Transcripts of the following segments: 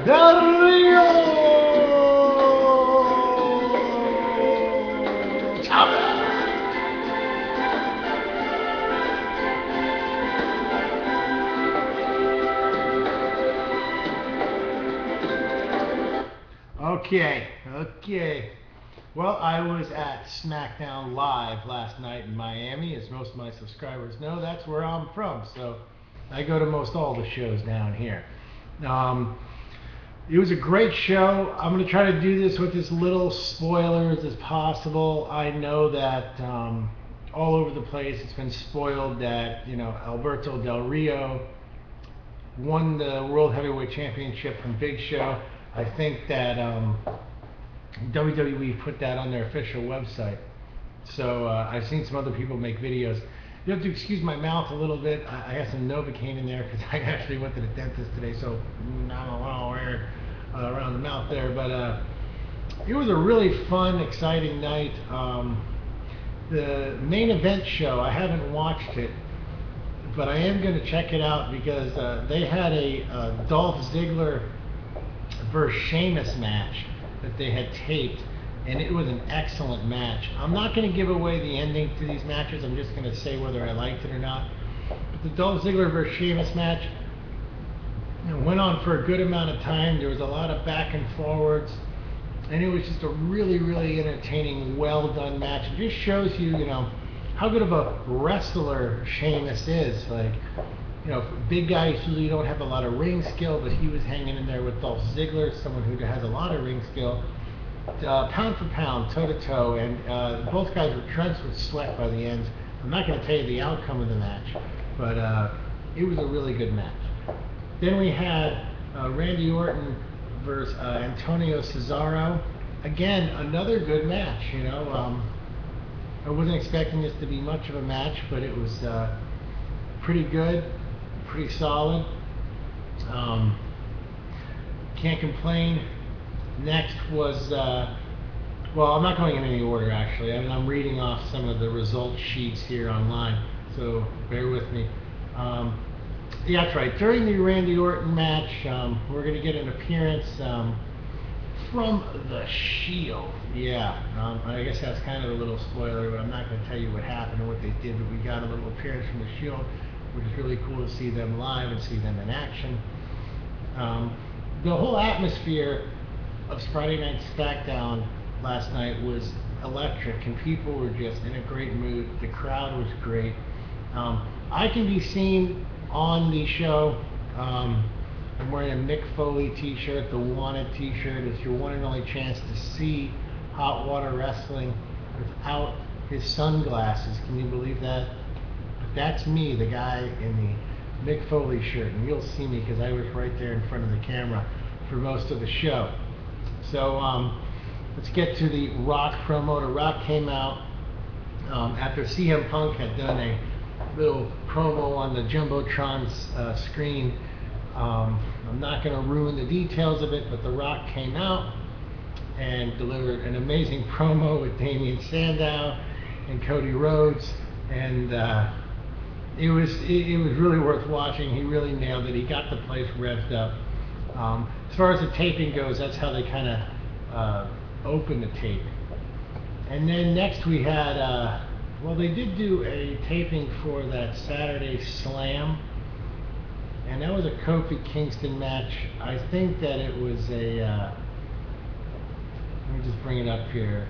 Del Rio! Okay. Well, I was at SmackDown Live last night in Miami. As most of my subscribers know, that's where I'm from. So I go to most all the shows down here. It was a great show. I'm going to try to do this with as little spoilers as possible. I know that all over the place it's been spoiled that, Alberto Del Rio won the World Heavyweight Championship from Big Show. I think that WWE put that on their official website. So I've seen some other people make videos. You have to excuse my mouth a little bit. I have some Novocaine in there because I actually went to the dentist today, so I'm a little weird around the mouth there. But it was a really fun, exciting night. The main event show, I haven't watched it, but I am going to check it out because they had a Dolph Ziggler versus Sheamus match that they had taped, and it was an excellent match. I'm not going to give away the ending to these matches. I'm just going to say whether I liked it or not. But the Dolph Ziggler versus Sheamus match went on for a good amount of time. There was a lot of back and forwards, and it was just a really, really entertaining, well done match. It just shows you, how good of a wrestler Sheamus is. Big guys usually don't have a lot of ring skill, but he was hanging in there with Dolph Ziggler, someone who has a lot of ring skill. Pound for pound, toe to toe, and both guys were drenched with sweat by the end. I'm not going to tell you the outcome of the match, but it was a really good match. Then we had Randy Orton versus Antonio Cesaro. Again, another good match. I wasn't expecting this to be much of a match, but it was pretty good, pretty solid. Can't complain. Next was, well, I'm not going in any order actually. I'm reading off some of the result sheets here online, so bear with me. Yeah, that's right. During the Randy Orton match, we're going to get an appearance from The Shield. Yeah, I guess that's kind of a little spoiler, but I'm not going to tell you what happened or what they did, but we got a little appearance from The Shield, which is really cool to see them live and see them in action. The whole atmosphere of Friday Night SmackDown last night was electric, and people were just in a great mood. The crowd was great. I can be seen on the show. I'm wearing a Mick Foley t-shirt, the Wanted t-shirt. It's your one and only chance to see Hot Water Wrestling without his sunglasses. Can you believe that? That's me, the guy in the Mick Foley shirt, and you'll see me because I was right there in front of the camera for most of the show. So let's get to the Rock promo. The Rock came out after CM Punk had done a little promo on the Jumbotron's screen. I'm not going to ruin the details of it, but The Rock came out and delivered an amazing promo with Damian Sandow and Cody Rhodes, and it was really worth watching. He really nailed it. He got the place revved up. As far as the taping goes, that's how they kind of opened the tape. And then next we had, well, they did do a taping for that Saturday Slam, and that was a Kofi Kingston match. I think that it was a, let me just bring it up here.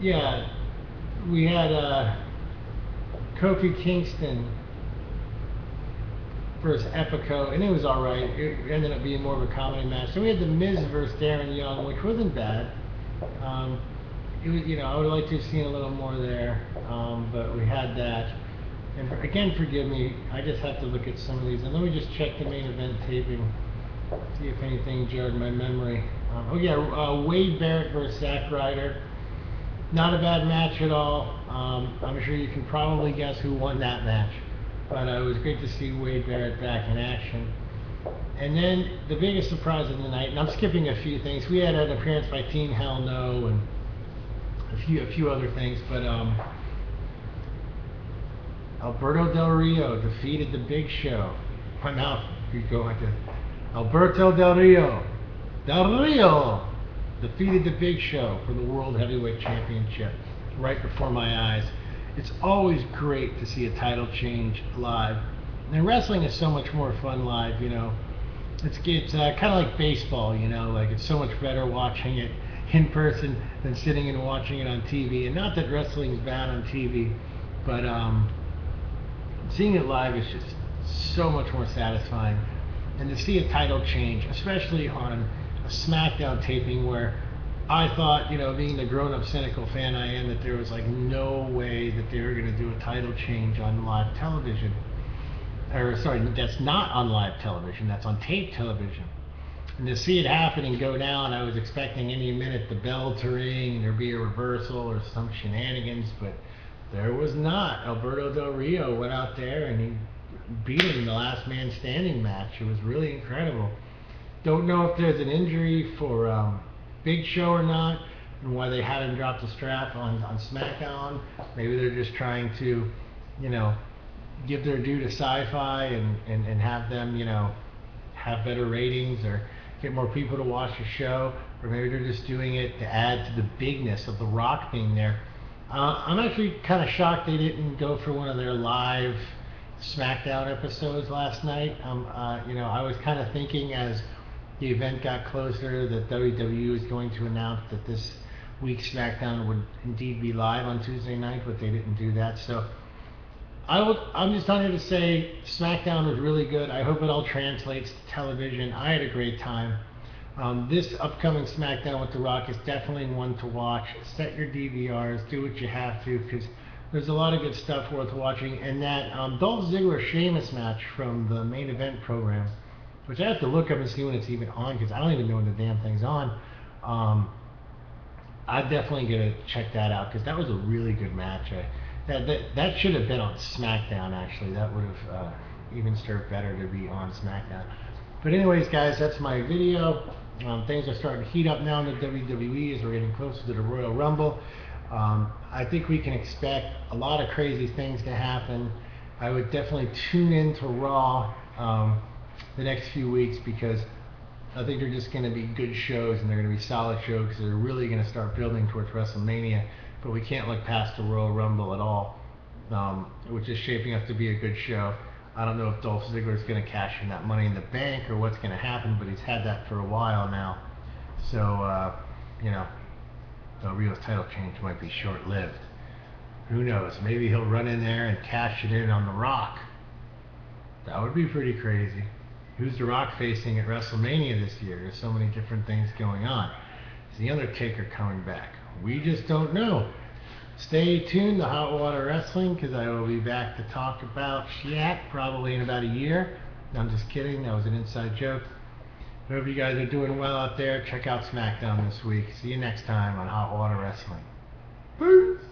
Yeah, we had Kofi Kingston versus Epico, and it was alright. It ended up being more of a comedy match. So we had The Miz versus Darren Young, which wasn't bad. It was, I would like to have seen a little more there, but we had that. And again, forgive me, I just have to look at some of these. And let me just check the main event taping, see if anything jarred my memory. Oh yeah, Wade Barrett versus Zack Ryder. Not a bad match at all. I'm sure you can probably guess who won that match. But it was great to see Wade Barrett back in action. And then the biggest surprise of the night, and I'm skipping a few things. We had an appearance by Team Hell No and a few other things, but Alberto Del Rio defeated the Big Show. Now, you go like this. Alberto Del Rio. Del Rio defeated the Big Show for the World Heavyweight Championship right before my eyes. It's always great to see a title change live. And wrestling is so much more fun live, you know. It's kind of like baseball, you know, like it's so much better watching it in person than sitting and watching it on TV. And not that wrestling's bad on TV, but seeing it live is just so much more satisfying. And to see a title change, especially on a SmackDown taping where I thought, you know, being the grown-up cynical fan I am, that there was like no way that they were going to do a title change on live television. Or sorry, that's not on live television, that's on tape television. And to see it happen and go down, I was expecting any minute the bell to ring and there'd be a reversal or some shenanigans, but there was not. Alberto Del Rio went out there and he beat him in the last man standing match. It was really incredible. Don't know if there's an injury for Big Show or not, and why they haven't dropped the strap on SmackDown. Maybe they're just trying to, you know, give their due to Sci-Fi and have them, you know, have better ratings or get more people to watch the show, or maybe they're just doing it to add to the bigness of The Rock being there. I'm actually kind of shocked they didn't go for one of their live SmackDown episodes last night. You know, I was kind of thinking as the event got closer that WWE was going to announce that this week's SmackDown would indeed be live on Tuesday night, but they didn't do that. So I'm just on here to say SmackDown was really good. I hope it all translates to television. I had a great time. This upcoming SmackDown with The Rock is definitely one to watch. Set your DVRs, do what you have to, because there's a lot of good stuff worth watching. And that Dolph Ziggler-Sheamus match from the main event program, which I have to look up and see when it's even on, because I don't even know when the damn thing's on. I'm definitely going to check that out, because that was a really good match. That should have been on SmackDown, actually. That would have even served better to be on SmackDown. But anyways, guys, that's my video. Things are starting to heat up now in the WWE as we're getting closer to the Royal Rumble. I think we can expect a lot of crazy things to happen. I would definitely tune in to Raw the next few weeks, because I think they're just going to be good shows, and they're going to be solid shows, because they're really going to start building towards WrestleMania. But we can't look past the Royal Rumble at all, which is shaping up to be a good show. I don't know if Dolph Ziggler is going to cash in that Money in the Bank or what's going to happen, but he's had that for a while now. So, you know, Del Rio's title change might be short-lived. Who knows? Maybe he'll run in there and cash it in on The Rock. That would be pretty crazy. Who's The Rock facing at WrestleMania this year? There's so many different things going on. Is The Undertaker coming back? We just don't know. Stay tuned to Hot Water Wrestling, because I will be back to talk about Shaq probably in about a year. I'm just kidding. That was an inside joke. I hope you guys are doing well out there. Check out SmackDown this week. See you next time on Hot Water Wrestling. Peace.